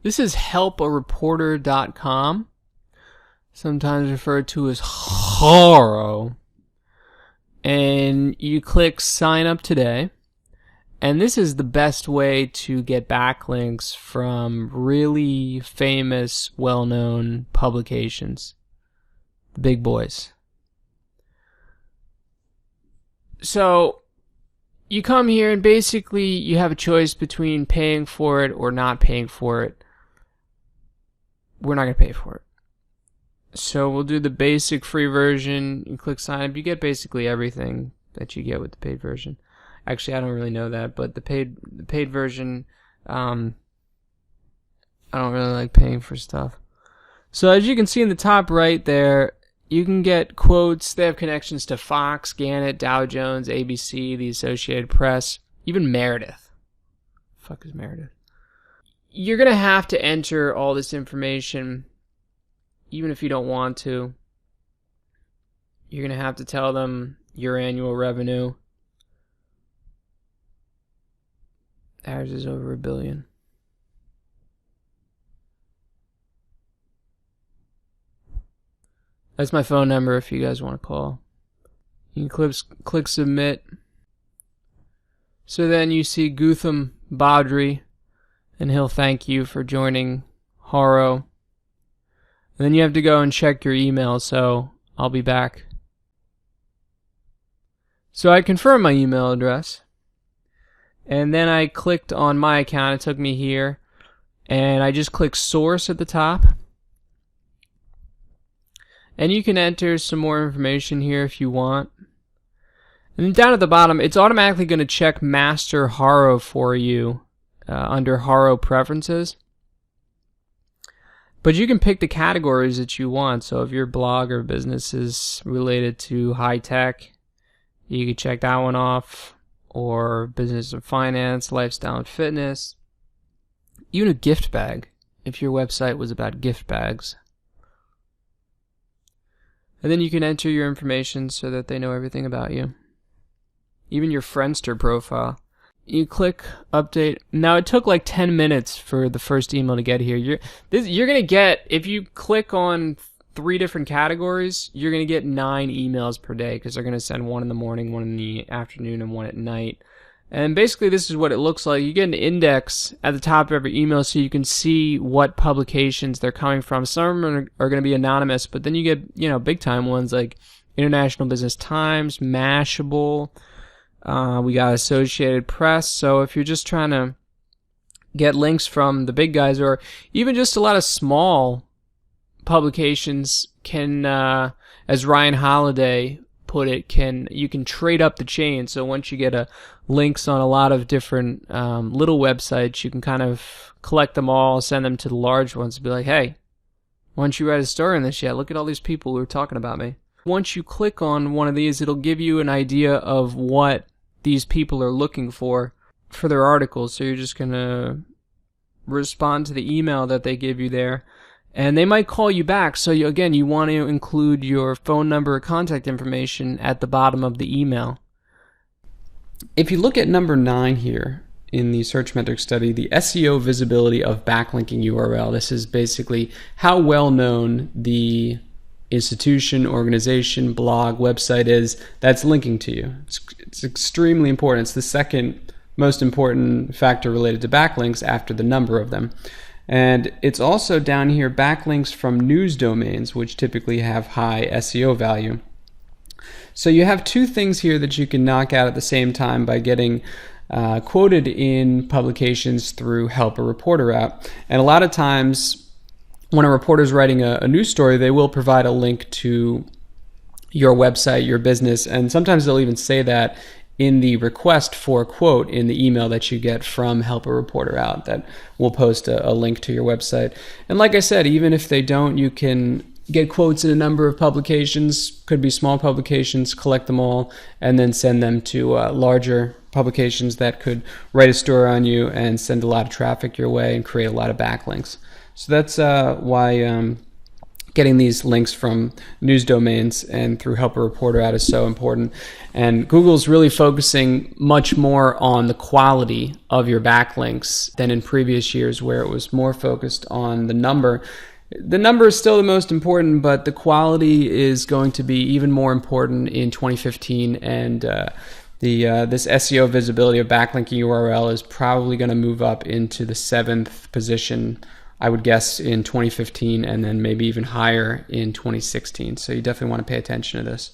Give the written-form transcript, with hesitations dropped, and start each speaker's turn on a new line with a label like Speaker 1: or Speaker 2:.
Speaker 1: This is helpareporter.com, sometimes referred to as Haro. And you click sign up today. And this is the best way to get backlinks from really famous, well-known publications. The big boys. So, you come here and basically you have a choice between paying for it or not paying for it. We're not going to pay for it. So we'll do the basic free version. You click sign up. You get basically everything that you get with the paid version. Actually, I don't really know that, but the paid version, I don't really like paying for stuff. So as you can see in the top right there, you can get quotes. They have connections to Fox, Gannett, Dow Jones, ABC, the Associated Press, even Meredith. The fuck is Meredith? You're going to have to enter all this information, even if you don't want to. You're going to have to tell them your annual revenue. Ours is over $1 billion. That's my phone number if you guys want to call. You can click submit. So then you see Gutham Badri, and he'll thank you for joining Haro. And then you have to go and check your email, so I'll be back. So I confirmed my email address. And then I clicked on my account. It took me here. And I just clicked source at the top. And you can enter some more information here if you want. And then down at the bottom, it's automatically going to check Master Haro for you under Haro Preferences. But you can pick the categories that you want. So if your blog or business is related to high tech, you can check that one off. Or business and finance, lifestyle and fitness. Even a gift bag, if your website was about gift bags. And then you can enter your information so that they know everything about you. Even your Friendster profile. You click update. Now it took like 10 minutes for the first email to get here. You're going to get, if you click on 3 different categories, you're going to get 9 emails per day because they're going to send one in the morning, one in the afternoon, and one at night. And basically this is what it looks like. You get an index at the top of every email so you can see what publications they're coming from. Some of them are going to be anonymous, but then you get, big time ones like International Business Times, Mashable, we got Associated Press. So if you're just trying to get links from the big guys or even just a lot of small publications can, as Ryan Holiday put it, you can trade up the chain. So once you get links on a lot of different little websites, you can kind of collect them all, send them to the large ones, and be like, hey, why don't you write a story on this yet? Look at all these people who are talking about me. Once you click on one of these, it'll give you an idea of what these people are looking for their articles. So you're just going to respond to the email that they give you there. And they might call you back. So you want to include your phone number or contact information at the bottom of the email. If you look at number 9 here in the search metric study, the SEO visibility of backlinking URL, this is basically how well known the institution, organization, blog, website is that's linking to you. It's extremely important. It's the second most important factor related to backlinks after the number of them. And it's also down here backlinks from news domains, which typically have high SEO value. So you have 2 things here that you can knock out at the same time by getting quoted in publications through Help a Reporter out. And a lot of times when a reporter's writing a news story, they will provide a link to your website, your business, and sometimes they'll even say that in the request for a quote in the email that you get from Help a Reporter Out, that will post a link to your website. And like I said, even if they don't, you can get quotes in a number of publications, could be small publications, collect them all, and then send them to larger publications that could write a story on you and send a lot of traffic your way and create a lot of backlinks. So that's why getting these links from news domains and through Help a Reporter Out is so important. And Google's really focusing much more on the quality of your backlinks than in previous years, where it was more focused on the number. The number is still the most important, but the quality is going to be even more important in 2015. And this SEO visibility of backlinking URL is probably going to move up into the 7th position, I would guess, in 2015, and then maybe even higher in 2016. So you definitely want to pay attention to this.